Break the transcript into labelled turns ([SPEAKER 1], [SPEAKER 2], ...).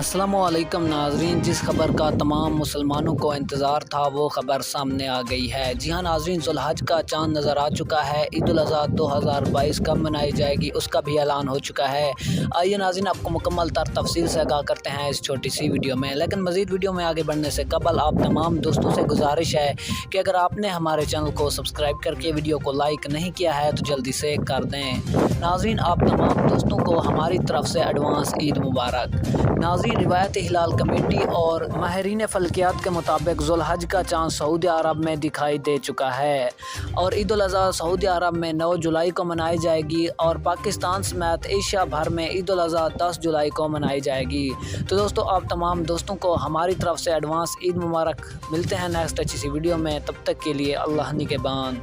[SPEAKER 1] अस्सलामुअलैकुम नाज़रीन, जिस खबर का तमाम मुसलमानों को इंतज़ार था वो ख़बर सामने आ गई है। जी हाँ नाज़रीन, ज़ुल्हज का चाँद नज़र आ चुका है। ईद उल अज़हा 2022 कब मनाई जाएगी उसका भी ऐलान हो चुका है। आइए नाज़रीन, आपको मुकम्मल तर तफसील से आगाह करते हैं इस छोटी सी वीडियो में। लेकिन मज़ीद वीडियो में आगे बढ़ने से कबल आप तमाम दोस्तों से गुजारिश है कि अगर आपने हमारे चैनल को सब्सक्राइब करके वीडियो को लाइक नहीं किया है तो जल्दी से कर दें। नाज़रीन, आप तमाम दोस्तों को हमारी तरफ से एडवांस ईद मुबारक। नाज़रीन, रिवायत हिलाल कमेटी और माहिरीन फ़ल्कियात के मुताबिक ज़ुल्हज का चाँद सऊदी अरब में दिखाई दे चुका है और ईद उल अज़हा सऊदी अरब में 9 जुलाई को मनाई जाएगी और पाकिस्तान समेत एशिया भर में ईद उल अज़हा 10 जुलाई को मनाई जाएगी। तो दोस्तों, आप तमाम दोस्तों को हमारी तरफ से एडवांस ईद मुबारक। मिलते हैं नेक्स्ट अच्छी सी वीडियो में, तब तक के लिए अल्लाह निगहबान।